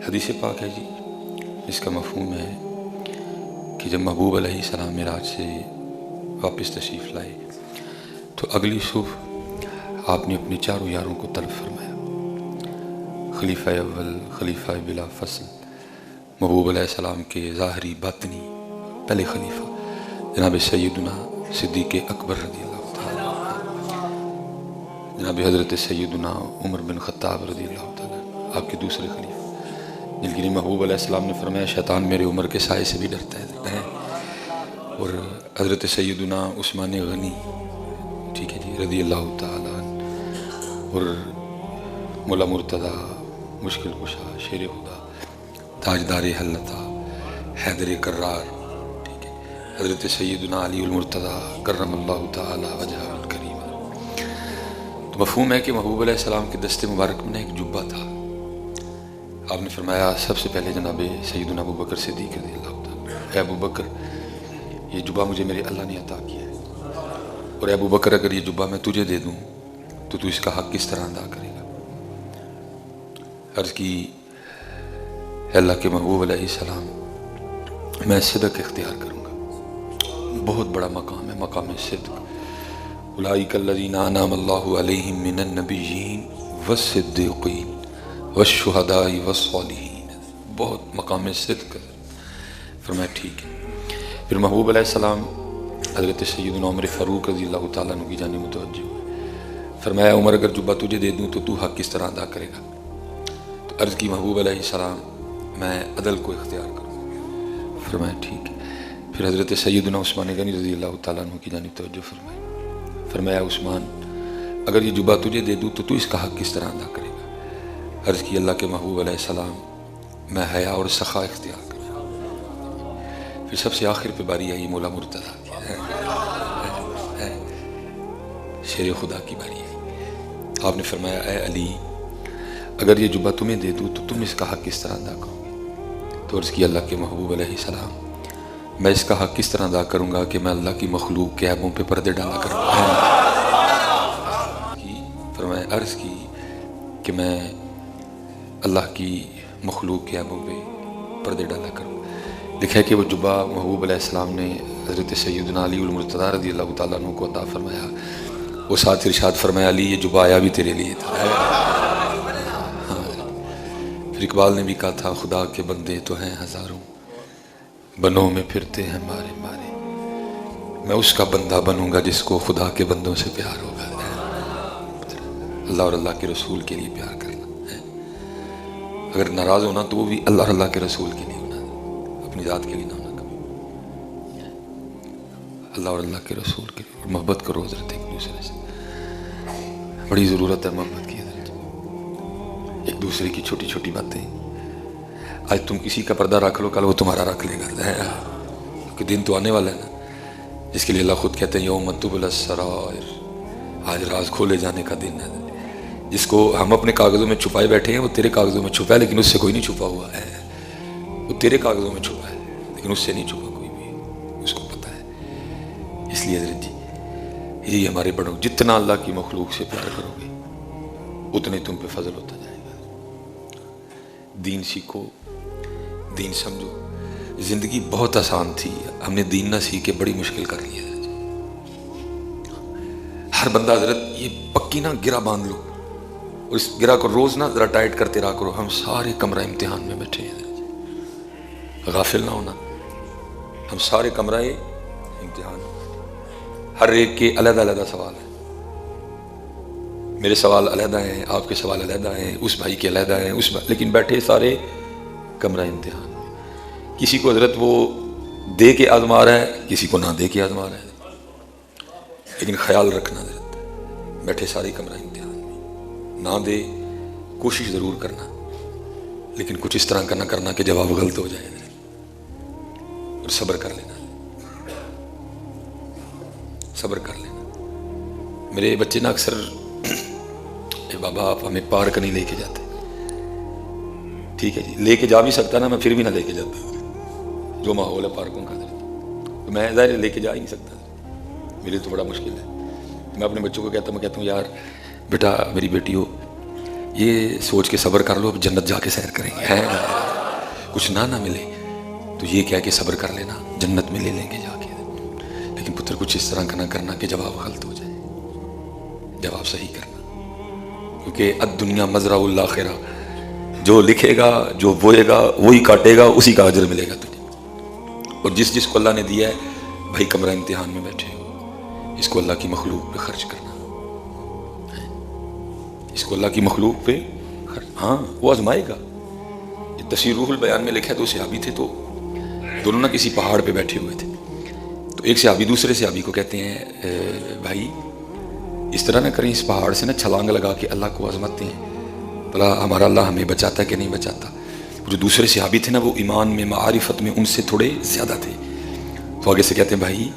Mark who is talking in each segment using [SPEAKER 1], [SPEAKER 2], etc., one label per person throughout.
[SPEAKER 1] حدیث پاک ہے جی، اس کا مفہوم ہے کہ جب محبوب علیہ السلام معراج سے واپس تشریف لائے تو اگلی صبح آپ نے اپنے چاروں یاروں کو طلب فرمایا، خلیفہ اول، خلیفہ بلا فصل، محبوب علیہ السلام کے ظاہری باطنی پہلے خلیفہ جناب سیدنا صدیق اکبر رضی اللہ تعالیٰ، جناب حضرت سیدنا عمر بن خطاب رضی اللہ تعالیٰ، آپ کے دوسرے خلیفہ جن کے لیے محبوب علیہ السلام نے فرمایا شیطان میرے عمر کے سائے سے بھی ڈرتا ہے، اور حضرت سیدنا عثمان غنی، ٹھیک ہے جی، رضی اللہ تعالیٰ، اور مولا مرتضیٰ، مشکل کشا، شیر خدا، تاجدار حلتا، حیدر کرار، ٹھیک ہے، حضرت سیدنا علی المرتضیٰ کرم اللہ تعالیٰ وجہہ الکریم۔ تو مفہوم ہے کہ محبوب علیہ السلام کے دست مبارک میں ایک جبہ تھا۔ آپ نے فرمایا سب سے پہلے جناب سیدنا ابو بکر صدیق رضی اللہ تعالیٰ، اے ابو بکر یہ جبہ مجھے میرے اللہ نے عطا کیا ہے، اور اے ابو بکر اگر یہ جبہ میں تجھے دے دوں تو تو اس کا حق کس طرح ادا کرے گا؟ عرض کی اے اللہ کے محبوب علیہ السلام، میں صدق اختیار کروں گا، بہت بڑا مقام ہے، مقام صدق، اولئک الذین انعم اللہ علیہم من النبیین والصدیقین والشہداء والصالحین، بہت مقام صدق ہے۔ فرمایا ٹھیک ہے۔ پھر محبوب علیہ السلام حضرت سیدنا عمر فاروق رضی اللہ تعالیٰ عنہ کی جانب متوجہ ہوئے، فرمایا عمر اگر جبہ تجھے دے دوں تو حق کس طرح ادا کرے گا؟ تو عرض کی محبوب علیہ السلام میں عدل کو اختیار کروں گا۔ فرمایا ٹھیک ہے۔ پھر حضرت سیدنا عثمان غنی رضی اللہ تعالیٰ عنہ کی جانب توجہ فرمائی، فرمایا عثمان اگر یہ جبہ تجھے دے دوں تو اس کا حق کس طرح ادا کرے گا؟ عرض کی اللہ کے محبوب علیہ السلام میں حیا اور سخا اختیار کروں۔ پھر سب سے آخر پہ باری آئی مولا مرتضیٰ کی، شیر خدا کی باری آئی۔ آپ نے فرمایا اے علی اگر یہ جبہ تمہیں دے دوں تو تم اس کا حق کس طرح ادا کرو گے؟ تو عرض کی اللہ کے محبوب علیہ السلام میں اس کا حق کس طرح ادا کروں گا کہ میں اللہ کی مخلوق کے عیبوں پہ پردے ڈالا کروں گا۔ فرمایا عرض کی کہ میں اللہ کی مخلوق کے عیبوں پہ پردے ڈالا کروں۔ لکھا ہے کہ وہ جبہ محبوب علیہ السلام نے حضرت سیدنا علی المرتضیٰ رضی اللہ تعالیٰ عنہ کو عطا فرمایا، وہ ساتھ ارشاد فرمایا علی یہ جبہ آیا بھی تیرے لیے تھا۔ پھر اقبال نے بھی کہا تھا خدا کے بندے تو ہیں ہزاروں، بنوں میں پھرتے ہیں مارے مارے، میں اس کا بندہ بنوں گا جس کو خدا کے بندوں سے پیار ہوگا۔ اللہ اور اللہ کے رسول کے لیے پیار کرنا ہے، اگر ناراض ہونا تو وہ بھی اللہ اور اللہ کے رسول کے لیے ہونا، اپنی ذات کے لیے نہ ہونا کبھی، اللہ اور اللہ کے رسول کے لیے، اور محبت کرو حضرت ایک دوسرے سے، بڑی ضرورت ہے محبت کی حضرت، ایک دوسرے کی چھوٹی چھوٹی باتیں، آج تم کسی کا پردہ رکھ لو کل وہ تمہارا رکھ لے گا، کیونکہ دن تو آنے والا ہے نا، جس کے لیے اللہ خود کہتے ہیں یوم تبلی السرائر، آج راز کھولے جانے کا دن ہے، جس کو ہم اپنے کاغذوں میں چھپائے بیٹھے ہیں وہ تیرے کاغذوں میں چھپا ہے، لیکن اس سے کوئی نہیں چھپا ہوا ہے، وہ تیرے کاغذوں میں چھپا ہے لیکن اس سے نہیں چھپا کوئی بھی، اس کو پتہ ہے۔ اس لیے حضرت جی یہی ہمارے بڑوں، جتنا اللہ کی مخلوق سے پیار کرو گے اتنے تم پہ فضل ہوتا جائے گا۔ دین سیکھو، دین سمجھو، زندگی بہت آسان تھی، ہم نے دین نہ سیکھ کے بڑی مشکل کر لی ہے۔ ہر بندہ حضرت یہ پکی نا گرہ باندھ لو، اور اس گرہ کو روز نہ ذرا ٹائٹ کرتے رہا کرو۔ ہم سارے کمرہ امتحان میں بیٹھے ہیں، غافل نہ ہونا، ہم سارے کمرہ امتحان، ہر ایک کے علیحدہ علیحدہ سوال ہیں، میرے سوال علیحدہ ہیں، آپ کے سوال علیحدہ ہیں، اس بھائی کے علیحدہ ہیں، لیکن بیٹھے سارے کمرہ امتحان میں۔ کسی کو حضرت وہ دے کے آزما رہا ہے، کسی کو نہ دے کے آزما رہا ہے، لیکن خیال رکھنا حضرت بیٹھے سارے کمرہ امتحان میں، نہ دے کوشش ضرور کرنا، لیکن کچھ اس طرح کا نہ کرنا کہ جواب غلط ہو جائے، اور صبر کر لینا، صبر کر لینا۔ میرے بچے نا اکثر اے بابا آپ ہمیں پارک نہیں لے کے جاتے، ٹھیک ہے جی، لے کے جا بھی سکتا نا میں پھر بھی نہ لے کے جاتا، جو ماحول ہے پارکوں کا تو میں ظاہر لے کے جا ہی نہیں سکتا، میرے تو بڑا مشکل ہے۔ میں اپنے بچوں کو کہتا ہوں یار بیٹا، میری بیٹی ہو یہ سوچ کے صبر کر لو اب جنت جا کے سیر کریں گے. کچھ نہ ملے تو یہ کہہ کے صبر کر لینا جنت میں لے لیں گے جا کے. لیکن پتر کچھ اس طرح کا نہ کرنا کہ جواب غلط ہو جائے، جواب صحیح کرنا. کیونکہ الدنیا مزرعہ الآخرہ، جو لکھے گا جو بوئے گا وہی کاٹے گا، اسی کا اجر ملے گا تجھے. اور جس کو اللہ نے دیا ہے بھائی کمرہ امتحان میں بیٹھے ہو، اس کو اللہ کی مخلوق پہ خرچ کرنا، اس کو اللہ کی مخلوق پہ خرچ. ہاں وہ آزمائے گا. یہ تفسیر روح البیان میں لکھا ہے، دو صحابی تھے تو دونوں نہ کسی پہاڑ پہ بیٹھے ہوئے تھے. تو ایک صحابی دوسرے صحابی کو کہتے ہیں بھائی اس طرح نہ کریں، اس پہاڑ سے نہ چھلانگ لگا کے اللہ کو آزماتے ہیں بھلا ہمارا اللہ ہمیں بچاتا ہے کہ نہیں بچاتا. جو دوسرے صحابی تھے نا وہ ایمان میں معارفت میں ان سے تھوڑے زیادہ تھے. تو آگے سے کہتے ہیں بھائی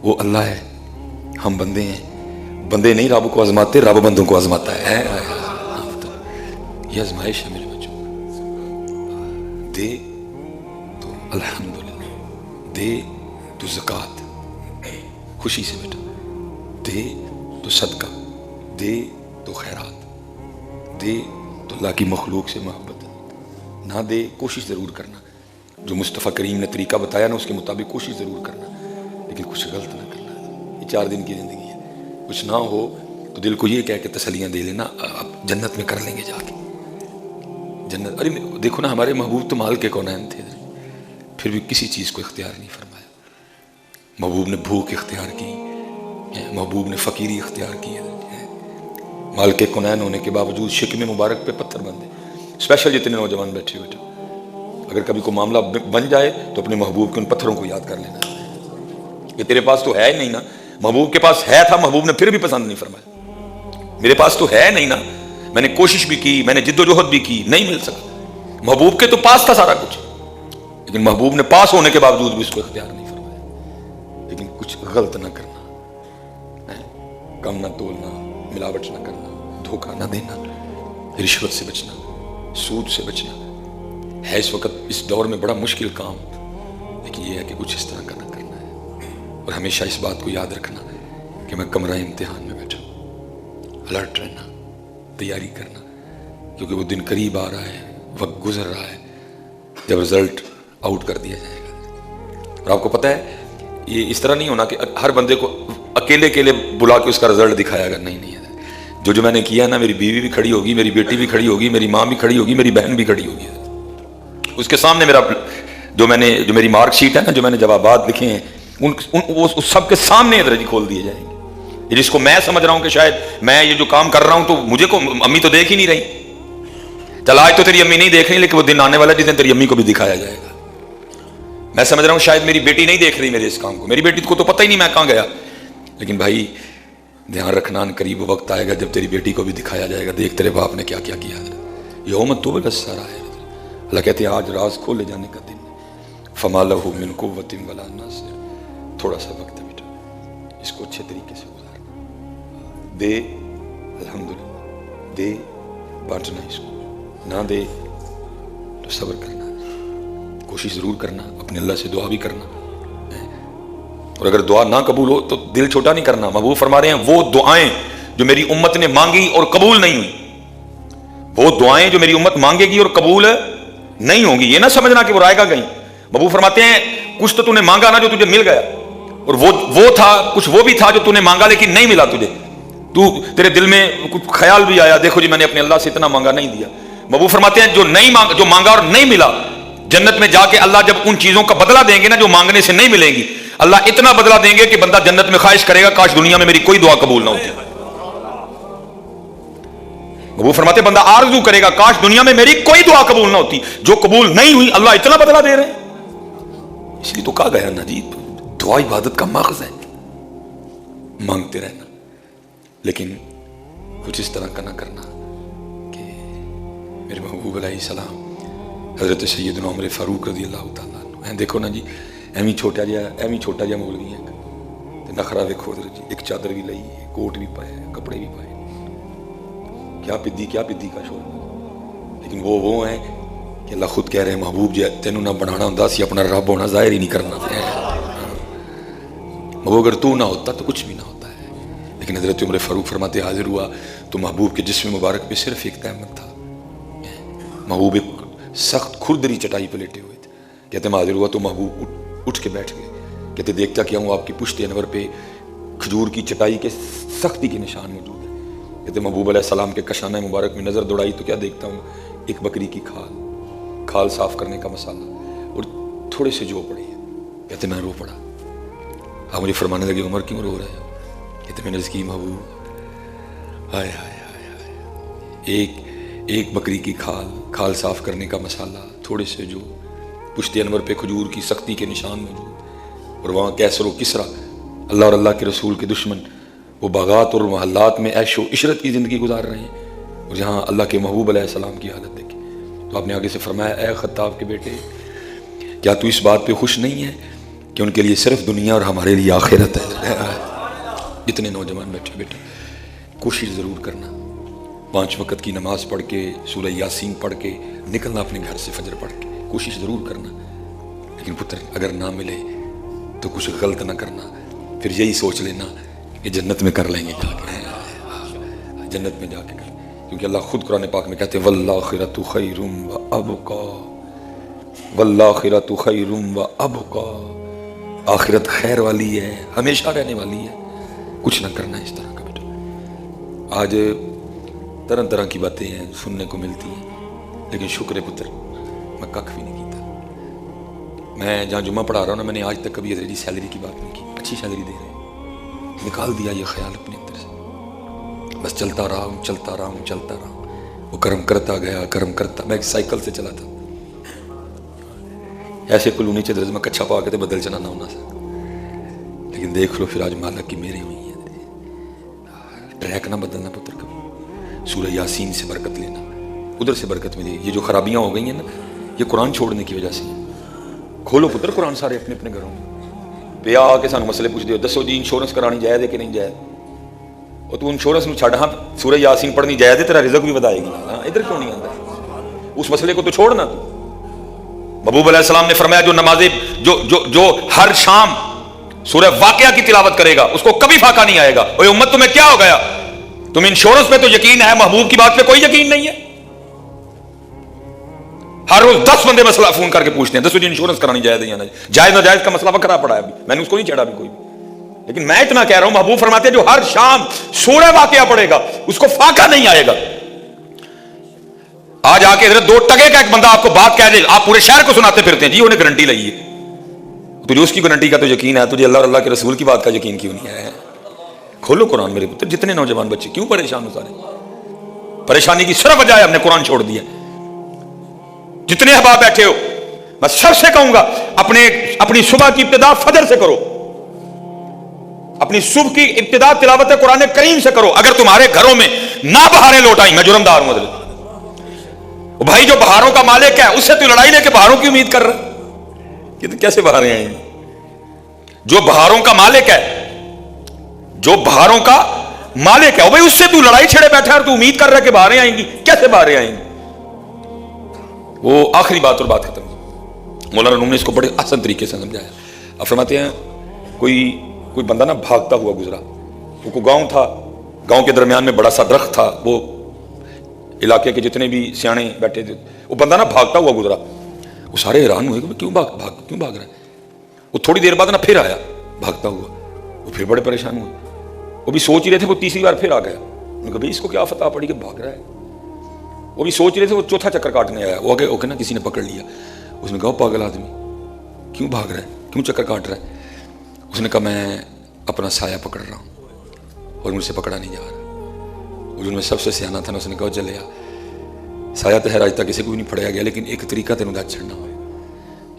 [SPEAKER 1] وہ اللہ ہے، ہم بندے ہیں، بندے نہیں رب کو آزماتے، رب بندوں کو آزماتا ہے. یہ آزمائش ہے میرے بچوں. دے تو الحمدللہ، دے تو زکوٰۃ خوشی سے بیٹا، دے تو صدقہ، دے تو خیرات، دے تو اللہ کی مخلوق سے محبت. نہ دے کوشش ضرور کرنا، جو مصطفیٰ کریم نے طریقہ بتایا نا اس کے مطابق کوشش ضرور کرنا، لیکن کچھ غلط نہ کرنا. یہ 4 دن کی زندگی ہے، کچھ نہ ہو تو دل کو یہ کہہ کے تسلیاں دے لینا اب جنت میں کر لیں گے جا کے جنت. ارے دیکھو نا ہمارے محبوب تو مال کے کونین تھے، پھر بھی کسی چیز کو اختیار نہیں فرمایا. محبوب نے بھوک اختیار کی، محبوب نے فقیری اختیار کی. مال کے کونین ہونے کے باوجود شکم مبارک پہ پتھر بندے. اسپیشل جتنے نوجوان بیٹھے ہوئے تھے، اگر کبھی کوئی معاملہ بن جائے تو اپنے محبوب کے ان پتھروں کو یاد کر لینا کہ تیرے پاس تو ہے ہی نہیں نا. محبوب کے پاس ہے تھا، محبوب نے پھر بھی پسند نہیں فرمایا. میرے پاس تو ہے نہیں نا، میں نے کوشش بھی کی، میں نے جد و جہد بھی کی، نہیں مل سکا. محبوب کے تو پاس تھا سارا کچھ، لیکن محبوب نے پاس ہونے کے باوجود بھی اس کو اختیار نہیں فرمایا. لیکن کچھ غلط نہ کرنا، کم نہ تولنا، ملاوٹ نہ کرنا، دھوکہ نہ دینا، رشوت سے بچنا، سود سے بچنا. ہے اس وقت اس دور میں بڑا مشکل کام، لیکن یہ ہے کہ کچھ اس طرح کا نہ کرنا ہے. اور ہمیشہ اس بات کو یاد رکھنا کہ میں کمرہ امتحان میں بیٹھا ہوں. الرٹ رہنا، تیاری کرنا، کیونکہ وہ دن قریب آ رہا ہے، وقت گزر رہا ہے جب رزلٹ آؤٹ کر دیا جائے گا. اور آپ کو پتہ ہے یہ اس طرح نہیں ہونا کہ ہر بندے کو اکیلے بلا کے اس کا رزلٹ دکھایا گا. نہیں. جو میں نے کیا نا، میری بیوی بھی کھڑی ہوگی، میری بیٹی بھی کھڑی ہوگی، میری ماں بھی کھڑی ہوگی، میری بہن بھی کھڑی ہوگی. اس کے سامنے میرا جو میری مارک شیٹ ہے نا، جو میں نے جوابات لکھے ہیں، ان سب کے سامنے درجی کھول دیے جائیں گے. جس کو میں سمجھ رہا ہوں کہ شاید میں یہ جو کام کر رہا ہوں تو مجھے کو امی تو دیکھ ہی نہیں رہی. چل آج تو تیری امی نہیں دیکھ رہی، لیکن وہ دن آنے والا جس دن تیری امی کو بھی دکھایا جائے گا. میں سمجھ رہا ہوں شاید میری بیٹی نہیں دیکھ رہی میرے اس کام کو، میری بیٹی کو تو پتہ ہی نہیں میں کہاں گیا. لیکن بھائی دھیان رکھنا، قریب وقت آئے گا جب تیری بیٹی کو بھی دکھایا جائے گا، دیکھ تیرے باپ نے کیا کیا کیا. یوم تبلی السرائر، اللہ کہتے ہیں آج راز کھولے جانے کا دن. فما لہ من قوۃ ولا ناصر. تھوڑا سا وقت ہے بیٹا، اس کو اچھے طریقے سے گزارنا. دے الحمدللہ، دے بانٹنا، اس کو نہ دے تو صبر کرنا، کوشش ضرور کرنا، اپنے اللہ سے دعا بھی کرنا. اور اگر دعا نہ قبول ہو تو دل چھوٹا نہیں کرنا. محبوب فرما رہے ہیں وہ دعائیں جو میری امت نے مانگی اور قبول نہیں ہوئی، وہ دعائیں جو میری امت مانگے گی اور قبول نہیں ہوں گی، یہ نہ سمجھنا کہ وہ رائے گا گئی. محبوب فرماتے ہیں کچھ تو نے مانگا نا جو تجھے مل گیا، اور وہ تھا کچھ وہ بھی تھا جو نے مانگا لیکن نہیں ملا تجھے. تیرے دل میں کچھ خیال بھی آیا، دیکھو جی میں نے اپنے اللہ سے اتنا مانگا نہیں دیا. محبوب فرماتے ہیں جو مانگا اور نہیں ملا، جنت میں جا کے اللہ جب ان چیزوں کا بدلہ دیں گے نا جو مانگنے سے نہیں ملیں گی، اللہ اتنا بدلہ دیں گے کہ بندہ جنت میں خواہش کرے گا کاش دنیا میں میری کوئی دعا قبول نہ ہوتی. وہ فرماتے بندہ آرزو کرے گا کاش دنیا میں میری کوئی دعا قبول نہ ہوتی. جو قبول نہیں ہوئی اللہ اتنا بدلہ دے رہے ہیں. اس لیے تو کہا گیا نا جی دعا عبادت کا ماخذ ہے، مانگتے رہنا، لیکن کچھ اس طرح کا نہ کرنا کہ میرے محبوب علیہ السلام حضرت سیدنا عمر فاروق رضی اللہ تعالیٰ عنہ. دیکھو نا جی ایویں چھوٹا جہا مولوی ہے، نخرا دیکھو جی، ایک چادر بھی لئی ہے، کوٹ بھی پائے، کپڑے بھی پائے، کیا پدی کا شور. لیکن وہ ہیں کہ اللہ خود کہہ رہے ہیں محبوب جی تینوں نہ بنانا ہوں سی، اپنا رب ہونا ظاہر ہی نہیں کرنا. وہ اگر تو نہ ہوتا تو کچھ بھی نہ ہوتا ہے. لیکن حضرت عمر فاروق فرماتے حاضر ہوا تو محبوب کے جسم مبارک پہ صرف ایک تیمم تھا. محبوب ایک سخت کھردری چٹائی پہ لیٹے ہوئے تھے. کہتے ہیں حاضر ہوا تو محبوب اٹھ کے بیٹھ گئے. کہتے دیکھتا کیا ہوں آپ کی پشت انور پہ کھجور کی چٹائی کے سختی کے نشان موجود ہے. کہتے محبوب علیہ السلام کے کشانہ مبارک میں نظر دوڑائی تو کیا دیکھتا ہوں ایک بکری کی کھال صاف کرنے کا مسالہ اور تھوڑے سے جو پڑی ہے. کہتے میں رو پڑا. آپ مجھے فرمانے لگے عمر کیوں رو رہے ہو؟ کہتے میں نے عرض کی محبوب ہائے ہائے ہائے ہائے ایک بکری کی کھال صاف کرنے کا مسالہ تھوڑے سے جو پشت انور پہ کھجور کی سختی کے نشان موجود اور وہاں کیسر و کسرا اللہ اور اللہ کے رسول کے دشمن وہ باغات اور محلات میں عیش و عشرت کی زندگی گزار رہے ہیں اور جہاں اللہ کے محبوب علیہ السلام کی حالت دیکھی. تو آپ نے آگے سے فرمایا اے خطاب کے بیٹے کیا تو اس بات پہ خوش نہیں ہے کہ ان کے لیے صرف دنیا اور ہمارے لیے آخرت ہے. جتنے نوجوان بیٹھے بیٹا کوشش ضرور کرنا 5 وقت کی نماز پڑھ کے سورہ یاسین پڑھ کے نکلنا اپنے گھر سے فجر پڑھ کے کوشش ضرور کرنا. لیکن پتر اگر نہ ملے تو کچھ غلط نہ کرنا. پھر یہی سوچ لینا کہ جنت میں کر لیں گے جا کے جنت میں جا کے کر. کیونکہ اللہ خود قرآن پاک میں کہتے ہیں والآخرۃ خیر وابقا والآخرۃ خیر وابقا. آخرت خیر والی ہے ہمیشہ رہنے والی ہے. کچھ نہ کرنا اس طرح کا بیٹا. آج طرح طرح کی باتیں ہیں سننے کو ملتی ہیں لیکن شکر پتر میں کھ بھی نہیں کیتا. میں جہاں جمعہ پڑھا رہا ہوں نا میں نے آج تک کبھی حضرت سیلری کی بات نہیں کی. اچھی سیلری دے رہے ہیں نکال دیا یہ خیال اپنے اندر سے بس چلتا رہا ہوں. وہ کرم کرتا گیا کرم کرتا. میں ایک سائیکل سے چلا تھا ایسے کلونی چ درز میں کچھا پا کے بدل چلانا ہونا سا. لیکن دیکھ لو پھر آج مالک کی میری ہوئی ہے. ٹریک نہ بدلنا پتر کبھی. سورہ یاسین سے برکت لینا ادھر سے برکت ملی. یہ جو خرابیاں ہو گئی ہیں نا یہ قرآن چھوڑنے کی وجہ سے. کھولو پتر قرآن سارے اپنے اپنے گھروں میں پہ آ کے سانو مسئلے پوچھ دو دسو جی انشورنس کرانی جائز ہے کہ نہیں جائز. اور تو انشورنس میں چھڑ. ہاں سورہ یاسین پڑھنی جائز ہے تیرا رزق بھی بدائے گی. ہاں ادھر کیوں نہیں آتا اس مسئلے کو تو چھوڑنا. تو محبوب علیہ السلام نے فرمایا جو نمازیں جو ہر شام سورہ واقعہ کی تلاوت کرے گا اس کو کبھی فاقہ نہیں آئے گا. اوے امت تمہیں کیا ہو گیا؟ تم انشورنس پہ تو یقین ہے محبوب کی بات پہ کوئی یقین نہیں ہے. ہر روز 10 بندے مسئلہ فون کر کے پوچھتے ہیں 10 بجے انشورنس کرانی جائز ہے یا نہیں جائز ناجائز کا مسئلہ وکرا پڑا ہے. ابھی میں نے اس کو نہیں چھیڑا بھی کوئی بھی. لیکن میں اتنا کہہ رہا ہوں محبوب فرماتے ہیں جو ہر شام سورہ واقعہ پڑھے گا اس کو فاقہ نہیں آئے گا. آج آ کے حضرت 2 ٹکے کا ایک بندہ آپ کو بات کہہ دے آپ پورے شہر کو سناتے پھرتے ہیں جی انہیں گارنٹی لگی ہے. تجھے اس کی گارنٹی کا تو یقین ہے تجھے اللہ اور اللہ کے رسول کی بات کا یقین کیوں نہیں ہے؟ کھولو قرآن میرے پتر. جتنے نوجوان بچے کیوں پریشان ہو سارے؟ پریشانی کی صرف وجہ ہے ہم نے قرآن چھوڑ دیا. جتنے احباب بیٹھے ہو میں سب سے کہوں گا اپنی صبح کی ابتدا فجر سے کرو. اپنی صبح کی ابتدا تلاوت قرآن کریم سے کرو. اگر تمہارے گھروں میں نہ بہاریں لوٹ آئیں میں جرمدار ہوں حضرت. بھائی جو بہاروں کا مالک ہے اس سے تو لڑائی لے کے بہاروں کی امید کر رہا کہ کیسے بہاریں آئیں گی؟ جو بہاروں کا مالک ہے وہ بھائی اس سے تو لڑائی چھڑے بیٹھا ہے اور تو امید کر رہا ہے کہ بہاریں آئیں گی. کیسے بہاریں آئیں گی؟ وہ آخری بات اور بات ختم. مولانا روم نے اس کو بڑے آسان طریقے سے سمجھایا. اب فرماتے ہیں کوئی بندہ نا بھاگتا ہوا گزرا. وہ کوئی گاؤں تھا. گاؤں کے درمیان میں بڑا سا درخت تھا. وہ علاقے کے جتنے بھی سیانے بیٹھے تھے وہ بندہ نا بھاگتا ہوا گزرا. وہ سارے حیران ہوئے کہ کیوں بھاگ رہا ہے. وہ تھوڑی دیر بعد نا پھر آیا بھاگتا ہوا. وہ پھر بڑے پریشان ہوئے. وہ بھی سوچ رہے تھے. وہ تیسری بار پھر آ گیا. انہوں نے کہا بھائی اس کو کیا فتح پڑی کہ بھاگ رہا ہے. وہ بھی سوچ رہے تھے. وہ چوتھا چکر کاٹنے آیا. وہ اوکے نا کسی نے پکڑ لیا. اس نے کہا پاگل آدمی کیوں بھاگ رہا ہے کیوں چکر کاٹ رہا ہے؟ اس نے کہا میں اپنا سایہ پکڑ رہا ہوں اور مجھ سے پکڑا نہیں جا رہا. وہ جو میں سب سے سیانا تھا نا اس نے کہا چلے سایہ تو ہے آج تک کسی کو بھی نہیں پھڑیا گیا لیکن ایک طریقہ تینوں داد چھڑنا ہو.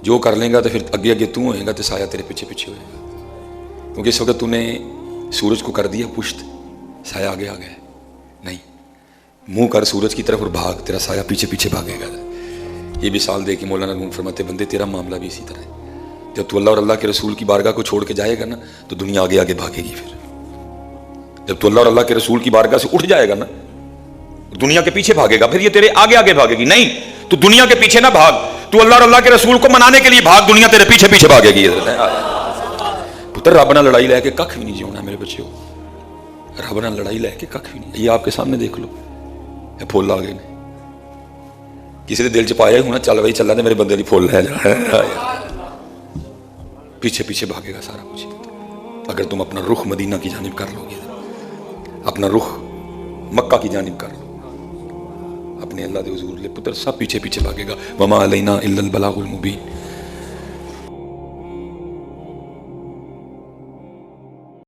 [SPEAKER 1] جو کر لیں گا تو پھر اگے تو ہوئے گا تو سایہ تیرے پیچھے ہوئے گا. کیونکہ اس وقت تو نے سورج کو کر دیا پشت سایہ آگے آ گیا نہیں. منہ کر سورج کی طرف اور بھاگ تیرا سایہ پیچھے بھاگے گا. یہ بھی مثال دے کہ مولانا روم فرماتے بندے تیرا معاملہ بھی اسی طرح ہے. جب تو اللہ اور اللہ کے رسول کی بارگاہ کو چھوڑ کے جائے گا نا تو دنیا آگے بھاگے گی. پھر جب تو اللہ اور اللہ کے رسول کی بارگاہ سے اٹھ جائے گا نا دنیا کے پیچھے بھاگے گا. پھر یہ تیرے آگے بھاگے گی. نہیں تو دنیا کے پیچھے نہ بھاگ. تو اللہ اور اللہ کے رسول کو منانے کے لیے بھاگ. دنیا تیرے پیچھے بھاگے گی. پتر رب نہ لڑائی لے کے کھ بھی نہیں جیونا میرے بچے ہو. رب نہ لڑائی لے کے کھ بھی نہیں. یہ آپ کے سامنے دیکھ لو, یہ پھول آ گئے نے, کسی نے دل چ پایا ہونا چل بھائی چلا تو میرے بندے کی پھول لے جا, پیچھے پیچھے بھاگے گا سارا کچھ. اگر تم اپنا رخ مدینہ کی جانب کر لو گے, اپنا رخ مکہ کی جانب کر لو, اپنے اللہ دے حضور لے پتر سب پیچھے پیچھے بھاگے گا. وما علینا الا البلاغ المبین.